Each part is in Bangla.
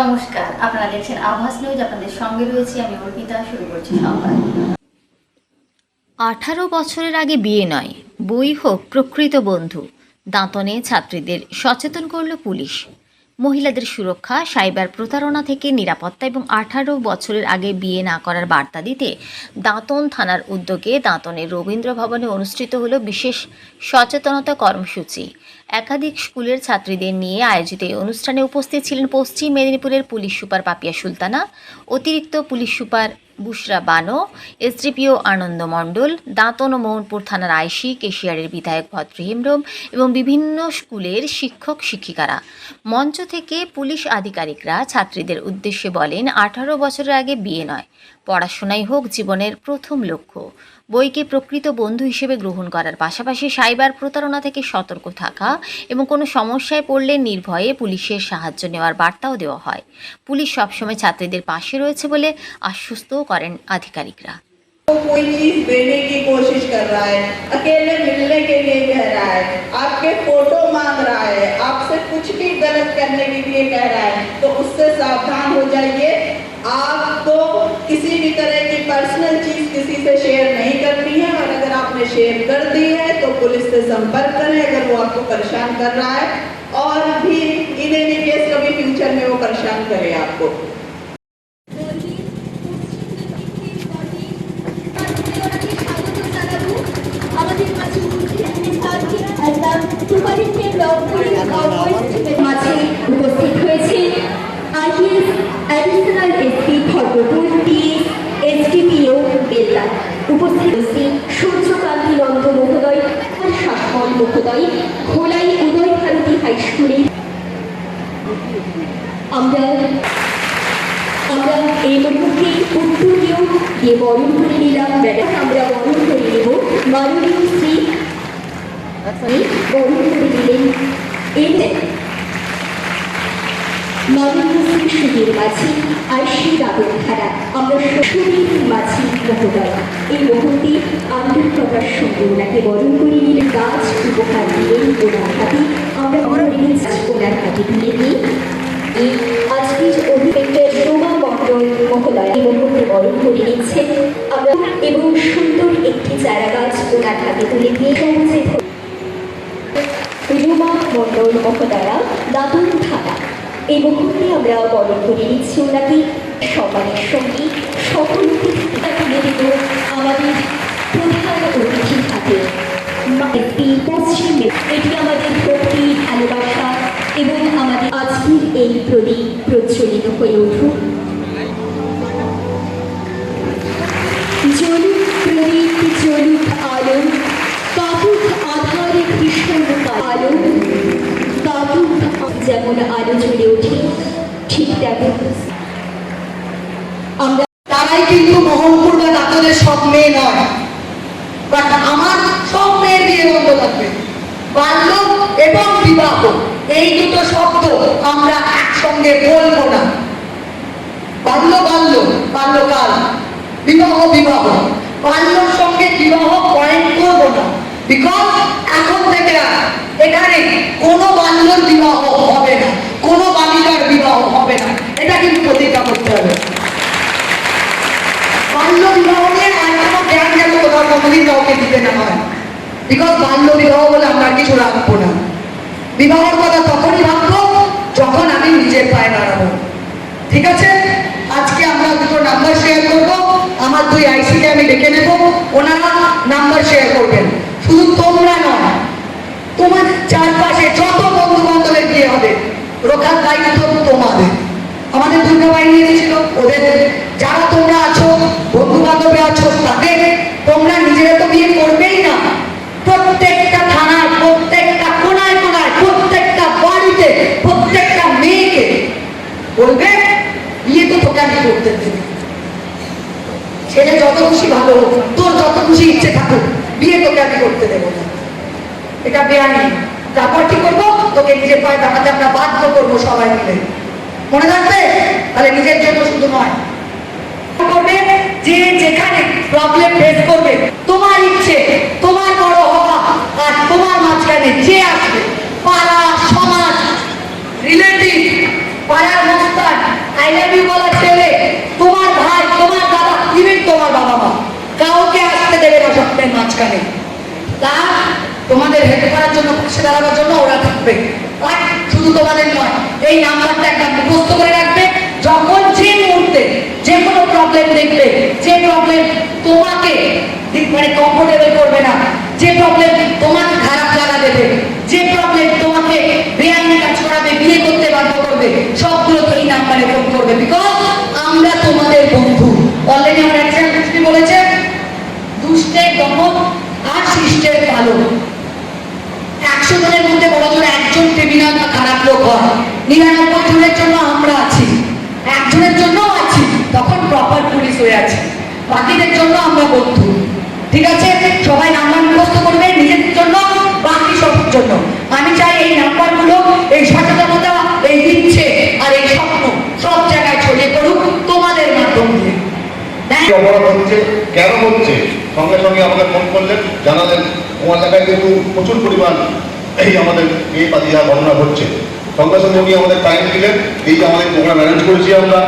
নমস্কার, আপনারা দেখছেন আভাস নিউজ। আপনাদের সঙ্গে রয়েছে আমি অর্পিতা। শুরু করছি সংবাদ। 18 বছরের আগে বিয়ে নয়, বই হোক প্রকৃত বন্ধু। দাঁতনে ছাত্রীদের সচেতন করল পুলিশ। মহিলাদের সুরক্ষা, সাইবার প্রতারণা থেকে নিরাপত্তা এবং 18 বছরের আগে বিয়ে না করার বার্তা দিতে দাঁতন থানার উদ্যোগে দাঁতনের রবীন্দ্র ভবনে অনুষ্ঠিত হল বিশেষ সচেতনতা কর্মসূচি। একাধিক স্কুলের ছাত্রীদের নিয়ে আয়োজিত এই অনুষ্ঠানে উপস্থিত ছিলেন পশ্চিম মেদিনীপুরের পুলিশ সুপার পাপিয়া সুলতানা, অতিরিক্ত পুলিশ সুপার বুশরা বানো, এসডিপিও আনন্দ মণ্ডল, দাঁতন ও মোহনপুর থানার আইসি, কেশিয়ারের বিধায়ক ভদ্র হেমব্রম এবং বিভিন্ন স্কুলের শিক্ষক শিক্ষিকারা। মঞ্চ থেকে পুলিশ আধিকারিকরা ছাত্রীদের উদ্দেশ্যে বলেন, 18 বছরের আগে বিয়ে নয়, পড়াশোনাই হোক জীবনের প্রথম লক্ষ্য। বইকে প্রকৃত বন্ধু হিসেবে গ্রহণ করার পাশাপাশি সাইবার প্রতারণা থেকে সতর্ক থাকা এবং কোনো সমস্যায় পড়লে নির্ভয়ে পুলিশের সাহায্য নেওয়ার বার্তাও দেওয়া হয়। পুলিশ সবসময় ছাত্রীদের পাশে রয়েছে বলে আশ্বস্তও করেন আধিকারিকরা। कोई चीज देने की कोशिश कर रहा है, अकेले मिलने के लिए कह रहा है, आपके फोटो मांग रहा है, आपसे कुछ भी गलत करने के लिए कह रहा है, तो उससे सावधान हो जाइए। आपको किसी भी तरह की पर्सनल चीज किसी से शेयर नहीं करनी है, और अगर आपने शेयर कर दी है तो पुलिस से संपर्क करें अगर वो आपको परेशान कर रहा है, और भी इन एनी केस कभी फ्यूचर में वो परेशान करे आपको। উপস্থিত হয়েছে IPS additional SP Bhadrapur, SDPO Belda, উপস্থিত হয়েছে সূর্যকান্তি নন্দ মহোদয়, শাসন মহোদয়, খোলাই উদয় ভারতী হাই স্কুলে। আমরা এই মুহূর্তে উত্তরীয় দিয়ে বরণ করে নিলাম। আমরা বরণ করে নেব মাননীয় শ্রী বরণ করে দিলেন মাননীয় শ্রী সুধীর মাঝি, আইসি দাদন থানা। আমরা সুধীর মাঝি মহোদয় এই মুহূর্তে আন্তরিক প্রকাশ সঙ্গে ওনাকে বরণ করে নিলে গাছ উপহার দিলেন ওনার হাতে। আমরা ওনার হাতে তুলে নিই এই আজকের অভিজ্ঞতার রোমা মণ্ডল মহোদয় এই মুহূর্তে বরণ করে নিচ্ছেন আমরা, এবং সুন্দর একটি চারা গাছ ওনার হাতে তুলে দিয়ে সমাজে রোমা মণ্ডল মহোদয়া, দাদন থানা। এই মুহূর্তে আমরা বরণ করে নিচ্ছি ওনাকে সম্মানের সঙ্গে। সকল অতিথিটা তুলে দেব আমাদের প্রধান অতিথির হাতে। এটি আমাদের ভক্তি, ভালোবাসা এবং আমাদের আজকের এই প্রদীপ প্রজ্বলিত হয়ে উঠুক। জলুক প্রদীপ, জলুক আলো, কাপুক আধারে কৃষ্ণ আলো, কাপুক যেমন আলো জ্বলে ওঠে ঠিক তেমন আমরা। তারাই কিন্তু মোহনপুর বা দাঁতনের সব মেয়ে নয়, বাট আমার সব মেয়ের বিয়ে বন্ধ থাকবে। বাল্য এবং বিবাহ এই দুটো শব্দ আমরা একসঙ্গে বলবো না। বাল্য বাল্য, বাল্যকাল, বিবাহ বিবাহ, বাল্যর সঙ্গে বিবাহ পয়েন্ট করবো না। বিকজ এখন থেকে এখানে কোনো বাল্যর বিবাহ হবে না, কোনো বালিকার বিবাহ হবে না, এটা কিন্তু প্রতিজ্ঞা করতে হবে। বাল্য বিবাহ নিয়ে আর কোনো জ্ঞান যেন কোথাও কোনোদিন কাউকে দিতে না হয়। বিকজ বাল্য বিবাহ বলে আমরা কিছু রাখবো না। বিবাহের কথা তখনই ভাববো যখন আমি নিজের পায়ে দাঁড়াবো। ঠিক আছে, আজকে আমরা দুটো নাম্বার শেয়ার করবো। আমার দুই আইসিকে আমি ডেকে নেবো, ওনারা নাম্বার শেয়ার করবেন। শুধু তোমরা নয়, তোমার চারপাশে যত বন্ধু বান্ধবের বিয়ে হবে রোখার দায়িত্ব তোমাদের। আমাদের দুর্গা বাহিনী এসেছিল, ওদের যারা তোমরা আছো বন্ধু বান্ধবে আছো তাদের তোমরা নিজেরা তো বিয়ে করবেই না, প্রত্যেকটা থানায়, প্রত্যেকটা কোনায় কোনায়, প্রত্যেকটা বাড়িতে, প্রত্যেকটা মেয়েকে বলবে বিয়ে তো তোকে আমি করতে দেবে। ছেলে যত খুশি ভালো হোক, তোর যত খুশি ইচ্ছে থাকুক, বিয়ে তোকে আমি করতে দেবো না। এটা বেআইনি। তারপর কি করবো? তোকে নিজের পায়ে দাঁড়াতে আমরা বাধ্য করবো সবাই মিলে। মনে রাখবে? তাহলে নিজের জন্য শুধু নয়, করবে যে যেখানে প্রবলেম ফেস করবে, তোমার ইচ্ছে, তোমার বড় হওয়া আর তোমার মাঝখানে যে আসবে, পাড়া, সমাজ, রিলেটিভ, পাড়ার মস্তান, আই লাভ ইউ বলা ছেলে, তোমার ভাই, তোমার দাদা, ইভেন তোমার বাবা মা, কাউকে আসতে দেবে না স্বপ্নের মাঝখানে। তা তোমাদের হেল্প করার জন্য, পাশে দাঁড়ানোর জন্য ওরা থাকবে। আর শুধু তোমাদের নয়, এই নাম্বারটা একটা মুখস্থ করে রাখবে। যখন যে মুহূর্তে যে কোনো প্রবলেম দেখবে, যে প্রবলেম তোমাকে মানে কমফোর্টেবল করবে না, যে প্রবলেম তোমাকে খারাপ লাগা দেবে, যে প্রবলেম তোমাকে বেআইনি কাজ করাবে, বিয়ে করতে বাধ্য করবে, সবগুলো তো এই নাম্বারে ফোন করবে। বিকজ আমরা তোমাদের বন্ধু। অলরেডি আমার একজন দুষ্টি বলেছে, দুষ্টের দমন আর শিষ্টের পালন। 100 জনের মধ্যে বড় জোর একজন ক্রিমিনাল বা খারাপ লোক হয়, 99 জনের জন্য আমরা আছি, একজনের জন্য আছি, তখন প্রপার পুলিশ হয়ে আছে, বাকিদের জন্য আমরা বন্ধু। ঠিক আছে, সবাই নাম্বার মুখস্থ করবে নিজেদের জন্য, বাকি সবার জন্য। আমি চাই এই নাম্বারগুলো, এই সচেতনতা, এই ইচ্ছে আর এই স্বপ্ন সব জায়গায় ছড়িয়ে পড়ুক তোমাদের মাধ্যম দিয়ে। কি অপরাধ হচ্ছে, কেন হচ্ছে, সঙ্গে সঙ্গে আমাদের ফোন করলেন, জানালেন। আমার এলাকায় কিন্তু প্রচুর পরিমাণ এই আমাদের এই পাতিয়া ঘটনা ঘটছে। সঙ্গে সঙ্গে উনি আমাদের টাইম দিলেন, এই আমাদের প্রোগ্রাম অ্যারেঞ্জ করেছি আমরা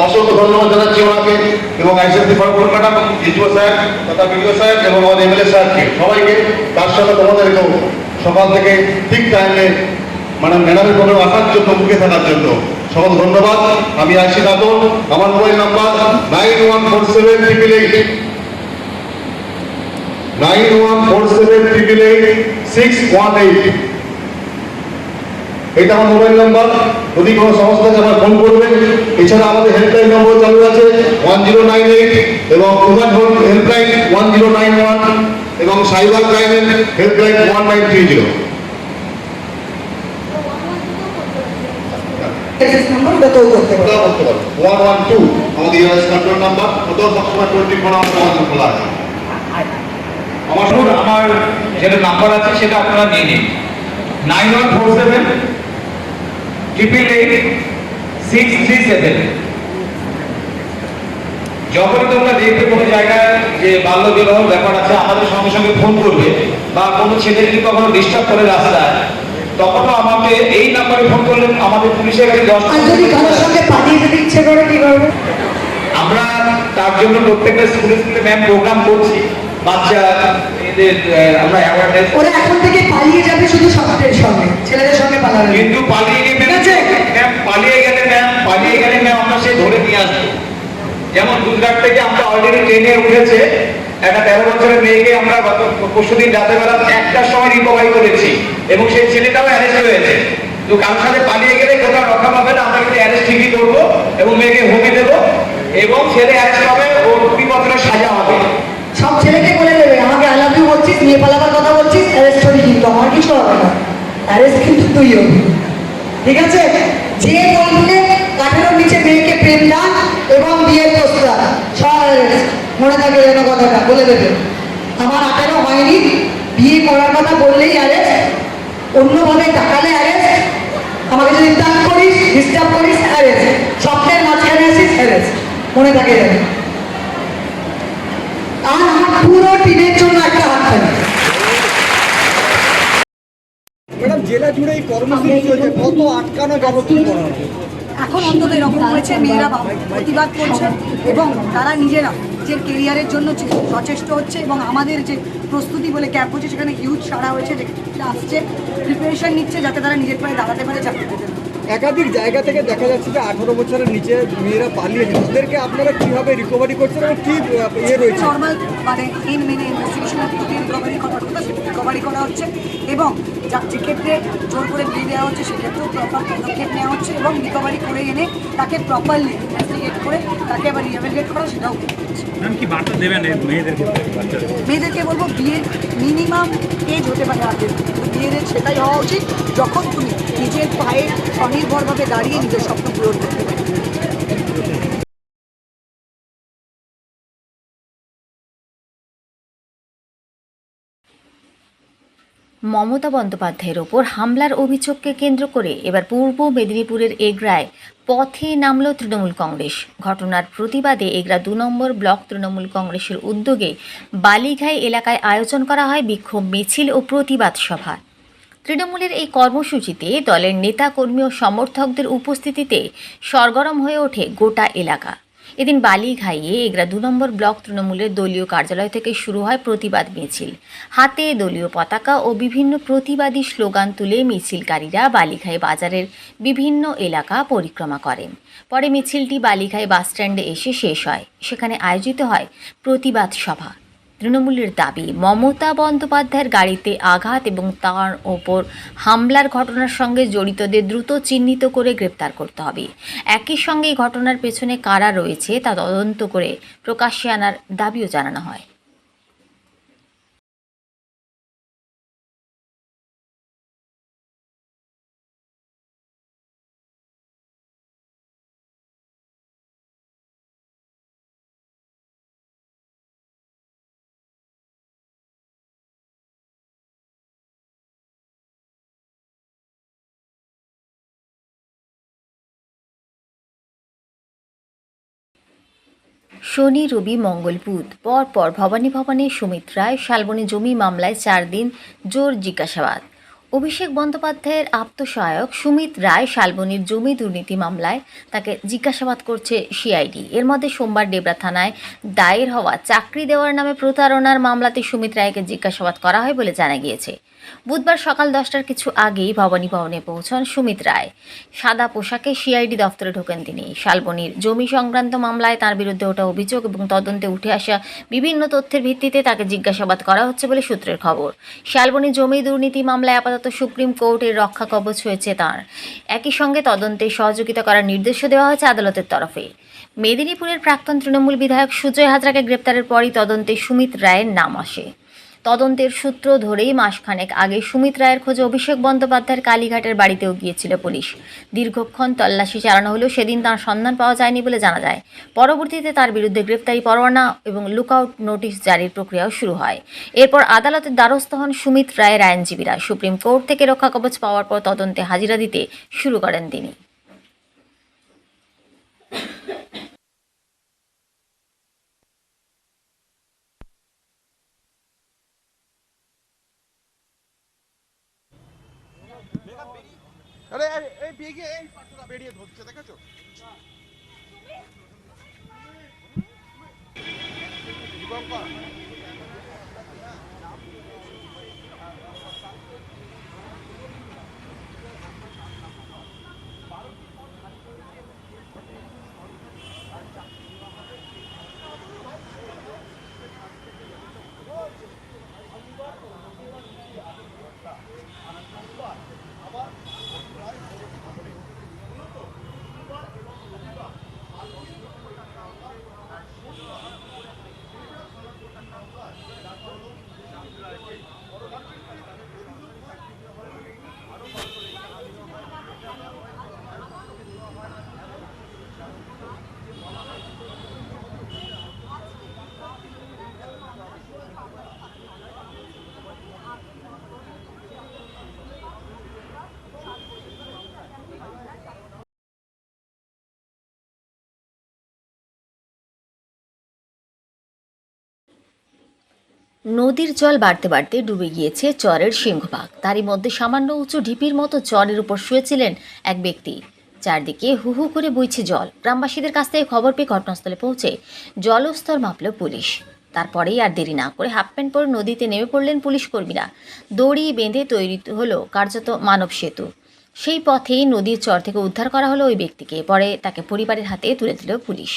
অসংখ্য ধন্যবাদ জানাচ্ছি ওনাকে এবং ICSE forward madam, DGO sir তথা বিডিও স্যার এবং আমাদের এমএলএ স্যারকে, সবাইকে। তার সাথে তোমাদেরকেও সকাল থেকে ঠিক টাইমে মানে ম্যাডামের প্রোগ্রাম আসার জন্য, মুখে থাকার জন্য সকল ধন্যবাদ। আমি আইসি নাটক, আমার মোবাইল নাম্বার 91478888 91478888 এটা আমার মোবাইল নাম্বার। যদি কোনো সমস্যা আছে আমার ফোন করবেন। এছাড়া আমাদের হেল্পলাইন নম্বর চালু আছে 1098 এবং উমান হেল্পলাইন 1091 এবং সাইবার ক্রাইমের হেল্পলাইন 1930। নাম্বার ওটা তো করতে পারো। ওটাও করতে পারো। 112 আমাদের ইয়ারস কন্ট্রোল নাম্বার, ওটাও সবসময় 24 আওয়ার আমাদের খোলা আছে। আমার যেটা নাম্বার আছে সেটা আপনারা নিয়ে নিন, 9147888867। যখনই তোমরা দেখবে কোনো জায়গায় যে বাল্য বিবাহ ব্যাপার আছে, আমাদের সঙ্গে সঙ্গে ফোন করবে। বা কোনো ছেলে যদি কখনো ডিস্টার্ব করে রাস্তায়, তখনও আমাকে এই নাম্বারে ফোন করলে আমাদের পুলিশের কাছে আর যদি কারোর সঙ্গে পালিয়ে যেতে ইচ্ছে করে কি করবে? আমরা তার জন্য প্রত্যেকটা স্কুলে স্কুলে ম্যাম প্রোগ্রাম করছি। বাচ্চা এদের আমরা অ্যাওয়ারনেস, ওরা এখন থেকে পালিয়ে যাবে শুধু সবটের সঙ্গে, ছেলেদের সঙ্গে পালাবে। কিন্তু পালিয়ে গেলে ম্যাম, পালিয়ে গেলে ম্যাম আমরা সে ধরে নিয়ে আসবো। যেমন গুজরাট থেকে আমরা অলরেডি ট্রেনে উঠেছে একটা 13 বছরের মেয়েকে আমরা গত পরশুদিন রাতের বেলা 1টার সময় রিকভারি করেছি এবং সেই ছেলেটাও অ্যারেস্ট হয়েছে। তো কারোর সাথে পালিয়ে গেলে কোথাও রক্ষা পাবে না, আমরা কিন্তু অ্যারেস্ট ঠিকই করবো এবং মেয়েকে হোমে দেবো এবং ছেলে অ্যারেস্ট হবে, ওর 2 বছরের সাজা হবে। সব ছেলেকে বলে দেবে, আমাকে আই লাভ ইউ বলছিস, নিয়ে পালাবার কথা বলছিস, অ্যারেস্ট হবি, কিন্তু আমার কিছু হবে না, অ্যারেস্ট কিন্তু তুই হবি। ঠিক আছে, যে বলবে কাঠের নিচে মেয়েকে প্রেম দান এবং বিয়ের প্রস্তাব, সব অ্যারেস্ট। মনে থাকে যেন কথাটা বলে দেবে। আমার 18 হয়নি, বিয়ে করার কথা বললেই অ্যারেস্ট, অন্যভাবে তাকালে অ্যারেস্ট, আমাকে যদি তাক করিস, ডিস্টার্ব করিস, অ্যারেস্ট, স্বপ্নের মাঝখানে আসিস, অ্যারেস্ট। মনে থাকে যেন। আর আমার পুরো টিমের জন্য একটা হাততালি। ম্যাডাম, জেলা জুড়ে এই কর্মসূচি চলছে, কত আটকানো ব্যবস্থা করা হবে? এখন অন্তত এরকম হয়েছে, মেয়েরা প্রতিবাদ করছে এবং তারা নিজেরা নিজের কেরিয়ারের জন্য সচেষ্ট হচ্ছে এবং আমাদের যে প্রস্তুতি বলে ক্যাম্প হচ্ছে সেখানে হিউজ সাড়া হয়েছে, আসছে, প্রিপারেশন নিচ্ছে যাতে তারা নিজের পায়ে দাঁড়াতে পারে, চাকরি পেতে পারে। একাধিক জায়গা থেকে দেখা যাচ্ছে যে 18 বছরের নিচে মেয়েরা পালিয়েছে, তাদেরকে আপনারা কিভাবে রিকভারি করছেন এবং কি রয়েছে? নর্মাল মানে মেনে ইনভেস্টিগেশনের প্রতি রিকভারি করার কথা সেটা রিকভারি করা হচ্ছে এবং যে ক্ষেত্রে জোর করে বিয়ে দেওয়া হচ্ছে সেক্ষেত্রেও প্রপার পদক্ষেপ নেওয়া হচ্ছে এবং রিকভারি করে এনে তাকে প্রপারলি ইনভেস্টিগেট করে তাকে আবার রিহ্যাবিলিটেট করা, সেটাও হচ্ছে। কি বার্তা দেবেন মেয়েদেরকে বলবো, বিয়ের মিনিমাম এজ হতে পারে আগে, বিয়ের এজ সেটাই হওয়া উচিত যখন তুমি নিজের পায়ে স্বনির্ভরভাবে দাঁড়িয়ে নিজের স্বপ্ন পূরণ করতে পারবে। মমতা বন্দ্যোপাধ্যায়ের ওপর হামলার অভিযোগকে কেন্দ্র করে এবার পূর্ব মেদিনীপুরের এগরায় পথে নামল তৃণমূল কংগ্রেস। ঘটনার প্রতিবাদে এগরা 2 নম্বর ব্লক তৃণমূল কংগ্রেসের উদ্যোগে বালিঘাই এলাকায় আয়োজন করা হয় বিক্ষোভ মিছিল ও প্রতিবাদ সভা। তৃণমূলের এই কর্মসূচিতে দলের নেতা কর্মী ও সমর্থকদের উপস্থিতিতে সরগরম হয়ে ওঠে গোটা এলাকা। এদিন বালিঘাইয়ে এগরা 2 নম্বর ব্লক তৃণমূলের দলীয় কার্যালয় থেকে শুরু হয় প্রতিবাদ মিছিল। হাতে দলীয় পতাকা ও বিভিন্ন প্রতিবাদী স্লোগান তুলে মিছিলকারীরা বালিঘাই বাজারের বিভিন্ন এলাকা পরিক্রমা করেন। পরে মিছিলটি বালিঘাই বাসস্ট্যান্ডে এসে শেষ হয়। সেখানে আয়োজিত হয় প্রতিবাদ সভা। তৃণমূলের দাবি, মমতা বন্দ্যোপাধ্যায়ের গাড়িতে আঘাত এবং তার ওপর হামলার ঘটনার সঙ্গে জড়িতদের দ্রুত চিহ্নিত করে গ্রেপ্তার করতে হবে। একই সঙ্গে এই ঘটনার পেছনে কারা রয়েছে তা তদন্ত করে প্রকাশ্যে আনার দাবিও জানানো হয়। শনি, রবি, মঙ্গল, বুধ পরপর ভবানী সুমিত রায় শালবনী জমি মামলায় 4 দিন জোর জিজ্ঞাসাবাদ। অভিষেক বন্দ্যোপাধ্যায়ের আত্মসহায়ক সুমিত রায় শালবনীর জমি দুর্নীতি মামলায় তাকে জিজ্ঞাসাবাদ করছে সিআইডি। এর মধ্যে সোমবার ডেবরা থানায় দায়ের হওয়া চাকরি দেওয়ার নামে প্রতারণার মামলাতে সুমিত রায়কে জিজ্ঞাসাবাদ করা হয় বলে জানা গিয়েছে। বুধবার সকাল 10টার কিছু আগেই ভবানী ভবনে পৌঁছন সুমিত রায়। সাদা পোশাকে সিআইডি দফতরে ঢোকেন তিনি। শালবনীর জমি সংক্রান্ত মামলায় তার বিরুদ্ধে ওঠা অভিযোগ এবং তদন্তে উঠে আসা বিভিন্ন তথ্যের ভিত্তিতে তাকে জিজ্ঞাসাবাদ করা হচ্ছে বলে সূত্রের খবর। শালবনী জমি দুর্নীতি মামলায় আপাতত সুপ্রিম কোর্টের রক্ষা কবচ হয়েছে তাঁর। একই সঙ্গে তদন্তে সহযোগিতা করার নির্দেশও দেওয়া হয়েছে আদালতের তরফে। মেদিনীপুরের প্রাক্তন তৃণমূল বিধায়ক সুজয় হাজরাকে গ্রেপ্তারের পরই তদন্তে সুমিত রায়ের নাম আসে। তদন্তের সূত্র ধরেই মাসখানেক আগে সুমিত রায়ের খোঁজে অভিষেক বন্দ্যোপাধ্যায়ের কালীঘাটের বাড়িতেও গিয়েছিল পুলিশ। দীর্ঘক্ষণ তল্লাশি চালানো হলেও সেদিন তার সন্ধান পাওয়া যায়নি বলে জানা যায়। পরবর্তীতে তার বিরুদ্ধে গ্রেপ্তারি পরোয়ানা এবং লুকআউট নোটিশ জারির প্রক্রিয়াও শুরু হয়। এরপর আদালতের দ্বারস্থ হন সুমিত রায়ের আইনজীবীরা। সুপ্রিম কোর্ট থেকে রক্ষা কবচ পাওয়ার পর তদন্তে হাজিরা দিতে শুরু করেন তিনি। আরে এই বেগে এই পাটটা বেরিয়ে ধরছে, দেখেছো? দীপঙ্কর নদীর জল বাড়তে বাড়তে ডুবে গিয়েছে চরের সিংহভাগ। তারই মধ্যে সামান্য উঁচু ঢিপির মতো চরের উপর শুয়েছিলেন এক ব্যক্তি। চারদিকে হু হু করে বইছে জল। গ্রামবাসীদের কাছ থেকে খবর পেয়ে ঘটনাস্থলে পৌঁছে জলস্তর মাপল পুলিশ। তারপরেই আর দেরি না করে হাফ প্যান্ট পরে নদীতে নেমে পড়লেন পুলিশ কর্মীরা। দড়ি বেঁধে তৈরি হলো কার্যত মানব সেতু। সেই পথেই নদীর চর থেকে উদ্ধার করা হলো ওই ব্যক্তিকে। পরে তাকে পরিবারের হাতে তুলে দিল পুলিশ।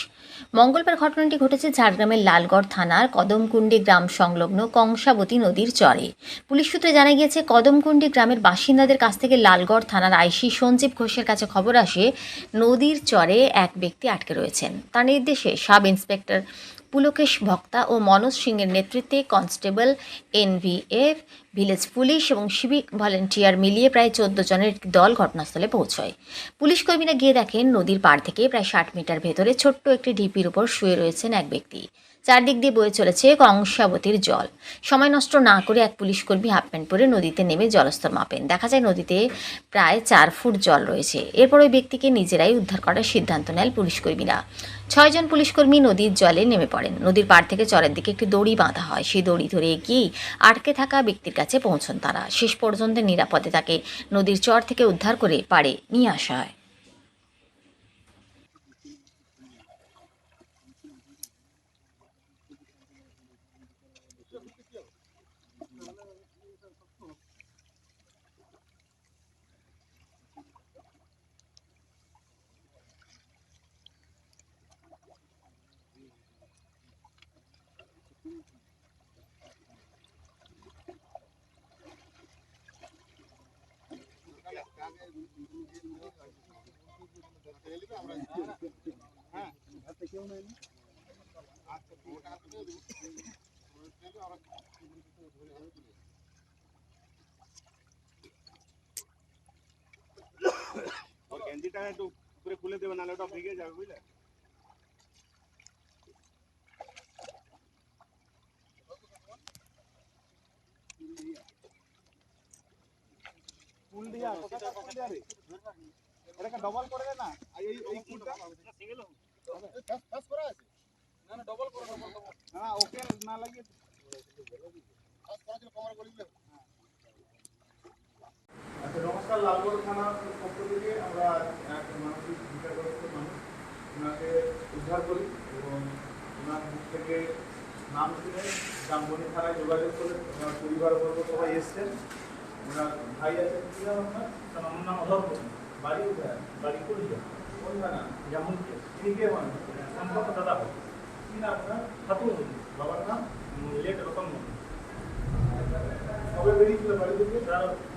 মঙ্গলবার ঘটনাটি ঘটেছে ঝাড়গ্রামের লালগড় থানার কদমকুণ্ডি গ্রাম সংলগ্ন কংসাবতী নদীর চরে। পুলিশ সূত্রে জানা গিয়েছে, কদমকুণ্ডি গ্রামের বাসিন্দাদের কাছ থেকে লালগড় থানার আইসি সঞ্জীব ঘোষের কাছে খবর আসে নদীর চরে এক ব্যক্তি আটকে রয়েছেন। তার নির্দেশে সাব ইন্সপেক্টর পুলকেশ ভক্তা ও মনোজ সিংয়ের নেতৃত্বে কনস্টেবল, এনভিএফ, ভিলেজ পুলিশ এবং সিভিক ভলেন্টিয়ার মিলিয়ে প্রায় 14 জনের একটি দল ঘটনাস্থলে পৌঁছয়। পুলিশ কর্মীরা গিয়ে দেখেন নদীর পাড় থেকে প্রায় 60 মিটার ভেতরে ছোট্ট একটি ঢিপির উপর শুয়ে রয়েছেন এক ব্যক্তি। চারদিক দিয়ে বয়ে চলেছে কংসাবতীর জল। সময় নষ্ট না করে এক পুলিশকর্মী হাফ প্যান্ট পরে নদীতে নেমে জলস্তর মাপেন। দেখা যায় নদীতে প্রায় 4 ফুট জল রয়েছে। এরপর ওই ব্যক্তিকে নিজেরাই উদ্ধার করার সিদ্ধান্ত নেন পুলিশকর্মীরা। 6 জন পুলিশকর্মী নদীর জলে নেমে পড়েন। নদীর পাড় থেকে চরের দিকে একটি দড়ি বাঁধা হয়। সেই দড়ি ধরে এগিয়েই আটকে থাকা ব্যক্তির কাছে পৌঁছন তারা। শেষ পর্যন্ত নিরাপদে তাকে নদীর চর থেকে উদ্ধার করে পাড়ে নিয়ে আসা হয়। গেঞ্জিটা একটু করে খুলে দেবে, নাহলে ওটা ভেঙে যাবে, বুঝলে? ফুল দিয়া কথা ফুল দিয়া রে, এটাকে ডবল করে দে না। এই ফুলটা সিঙ্গেল ফাস করা আছে না, না ডবল করে না, ওকে না লাগিয়ে ফাস করা ছিল কমার গলি দিলে। আচ্ছা, নমস্কার। লালগড় থানার পক্ষ থেকে আমরা এক মানসিক বিচারগ্রস্ত মানুষ, ওনাকে উদ্ধার করি এবং ওনার মুখ থেকে নাম শুনে জামবনি থানায় যোগাযোগ করে ওনার পরিবারবর্গ সবাই এসছেন। ওনার ভাই আছেন, কি নাম আপনার? আমার নাম অধর্ব। বাড়ি কোথায়? বাড়ি কুড়িয়া। কোন থানা? জামবনি। তিনি কে মানুষ? সম্পর্ক দাদা। কি নাম আপনার? ঠাকুর। বাবার নাম? লেট রতন। কবে বেরিয়েছিল বাড়ি থেকে?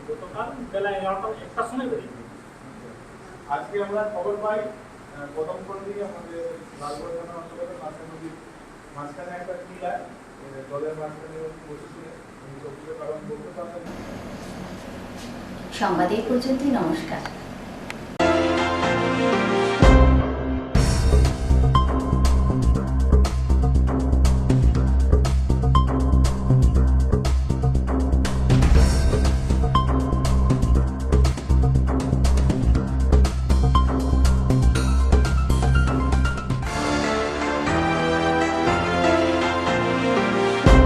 গতকাল বেলা 11টার সময় বেরিয়েছিল। আজকে আমরা খবর পাই কদমপল্লী আমাদের লালগড় থানা অঞ্চলের মাঝে নদীর মাঝখানে একটা টিলা, জলের মাঝখানে বসেছিলেন। কারণ বলতে পারবেন। সংবাদ এই পর্যন্তই। নমস্কার।